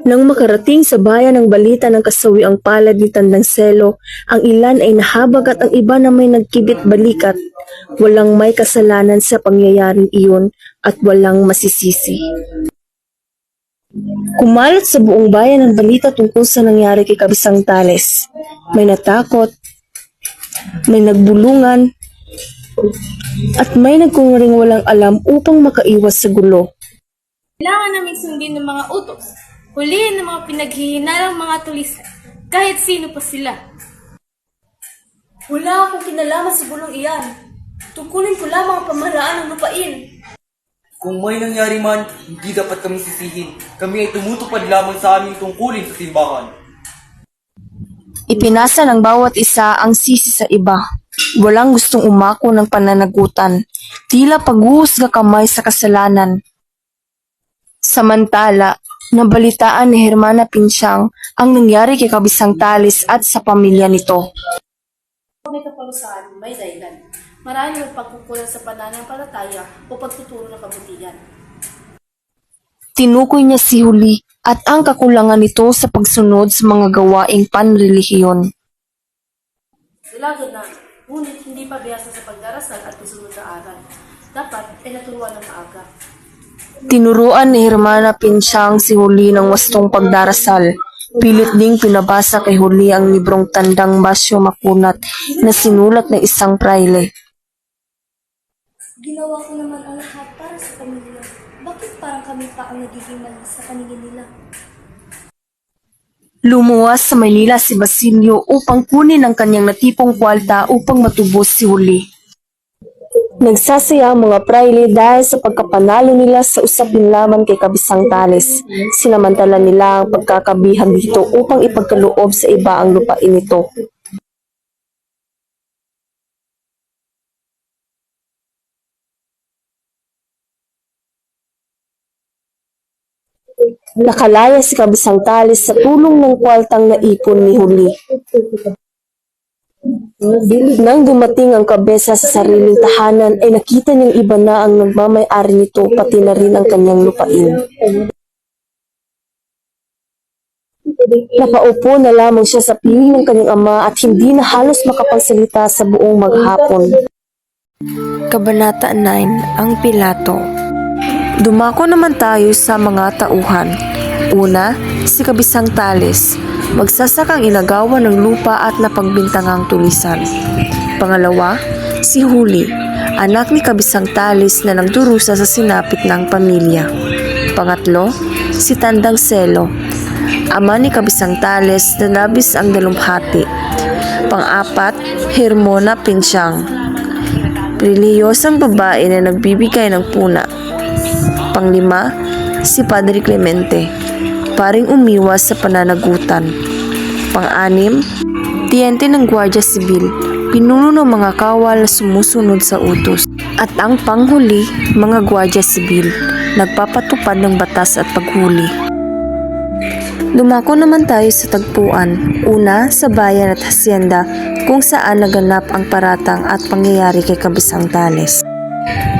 Nang makarating sa bayan ang balita ng kasawiang palad ni Tandang Selo, ang ilan ay nahabag at ang iba na may nagkibit balikat. Walang may kasalanan sa pangyayaring iyon at walang masisisi. Kumalat sa buong bayan ang balita tungkol sa nangyari kay Kabisang Tales. May natakot, may nagbulungan, at may nagkunwaring walang alam upang makaiwas sa gulo. Kailangan namin sundin ng mga utos, hulihin ng mga pinaghihinalang mga tulisan, kahit sino pa sila. Wala akong kinalaman sa bulong iyan. Tungkulin ko lamang ang pamahalaan ng lupain. Kung may nangyari man, hindi dapat kami sisihin. Kami ay tumutupad lamang sa aming tungkulin sa simbahan. Ipinasa ng bawat isa ang sisi sa iba. Walang gustong umako ng pananagutan. Tila paghuhusga kamay sa kasalanan. Samantala, nabalitaan ni Hermana Pinsyang ang nangyari kay Kabisang Tales at sa pamilya nito. May kaparusahan, may dahilan. Marami ang pagkukulang sa pananampalataya o pagtuturo ng kabutihan. Tinukoy niya si Huli at ang kakulangan nito sa pagsunod sa mga gawaing panrelihiyon. Silagad na, ngunit hindi pa biyasa sa pagdarasal at pagsunod sa aral. Dapat ay naturuan ng maaga. Tinuruan ni Hermana Pinsyang si Huli ng wastong pagdarasal. Pilit ding pinabasa kay Huli ang librong Tandang Basyo Makunat na sinulat ng isang praile. Ginawa ko naman ang lahat para sa pamilya. Bakit parang kami pa ang nagiging mali sa paningin nila? Lumuwas sa Maynila si Basilio upang kunin ang kanyang natipong kwalta upang matubos si Huli. Nagsasaya ang mga praile dahil sa pagkapanalo nila sa usapin laman kay Kabisang Tales. Sinamantala nila ang pagkakabihag dito upang ipagkaloob sa iba ang lupain nito. Nakalaya si Kabisang Tales sa tulong ng kwaltang naipon ni Huli. Nang dumating ang kabesa sa sariling tahanan ay nakita niyang iba na ang nagmamay-ari nito pati na rin ang kanyang lupain. Napaupo na lamang siya sa piling ng kanyang ama at hindi na halos makapagsalita sa buong maghapon. Kabanata 9, ang Pilato. Dumako naman tayo sa mga tauhan. Una, si Kabisang Tales, magsasakang inagawan ng lupa at napagbintangang tulisan. Pangalawa, si Huli, anak ni Kabisang Tales na nagdurusa sa sinapit ng pamilya. Pangatlo, si Tandang Selo, ama ni Kabisang Tales na nabis ang dalumpati. Pang-apat, Hermana Pinsyang, relihiyosang babae na nagbibigay ng puna. Panglima, si Padre Clemente, paring umiwas sa pananagutan. Pang-anim, tiyente ng Gwardiya Sibil, pinuno ng mga kawal na sumusunod sa utos. At ang panghuli, mga Gwardiya Sibil, nagpapatupad ng batas at paghuli. Dumako naman tayo sa tagpuan, una sa bayan at hasyenda kung saan naganap ang paratang at pangyayari kay Kabisang Tales.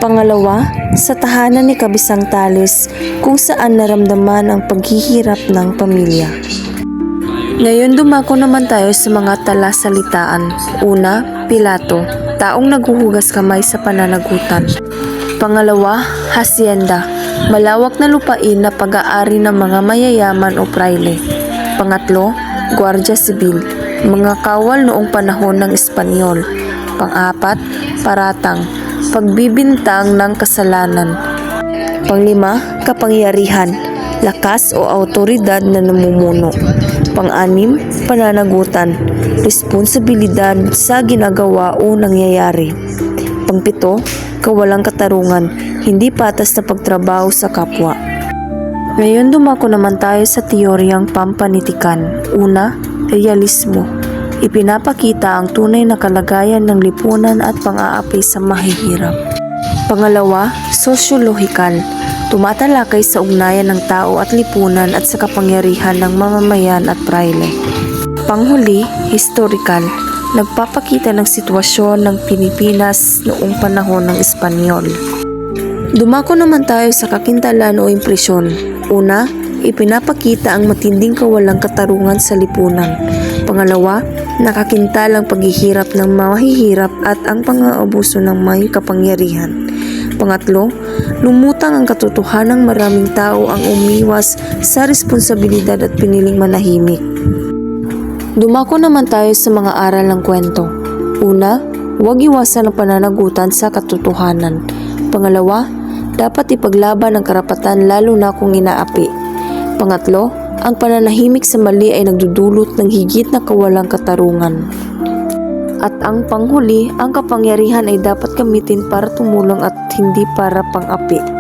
Pangalawa, sa tahanan ni Kabisang Tales kung saan naramdaman ang paghihirap ng pamilya. Ngayon dumako naman tayo sa mga talasalitaan. Una, Pilato, taong naghuhugas kamay sa pananagutan. Pangalawa, hasyenda, malawak na lupain na pag-aari ng mga mayayaman o praile. Pangatlo, Gwardiya Sibil, mga kawal noong panahon ng Espanyol. Pang-apat, paratang, pagbibintang ng kasalanan. Panglima, kapangyarihan, lakas o autoridad na namumuno. Pang-anim, pananagutan, responsibilidad sa ginagawa o nangyayari. Pangpito, kawalang katarungan, hindi patas na pagtrabaho sa kapwa. Ngayon dumako naman tayo sa teoryang pampanitikan. Una, realismo. Ipinapakita ang tunay na kalagayan ng lipunan at pang-aapi sa mahihirap. Pangalawa, sosyologikal. Tumatalakay sa ugnayan ng tao at lipunan at sa kapangyarihan ng mamamayan at praile. Panghuli, historical. Nagpapakita ng sitwasyon ng Pilipinas noong panahon ng Espanyol. Dumako naman tayo sa kakintalan o impresyon. Una, ipinapakita ang matinding kawalang katarungan sa lipunan. Pangalawa, nakakintalang paghihirap ng mahihirap at ang pang-aabuso ng may kapangyarihan. Pangatlo, lumutang ang katotohanang maraming tao ang umiwas sa responsibilidad at piniling manahimik. Dumako naman tayo sa mga aral ng kwento. Una, huwag iwasan ang pananagutan sa katotohanan. Pangalawa, dapat ipaglaban ang karapatan lalo na kung inaapi. Pangatlo, ang pananahimik sa mali ay nagdudulot ng higit na kawalang katarungan. At ang panghuli, ang kapangyarihan ay dapat gamitin para tumulong at hindi para pang-api.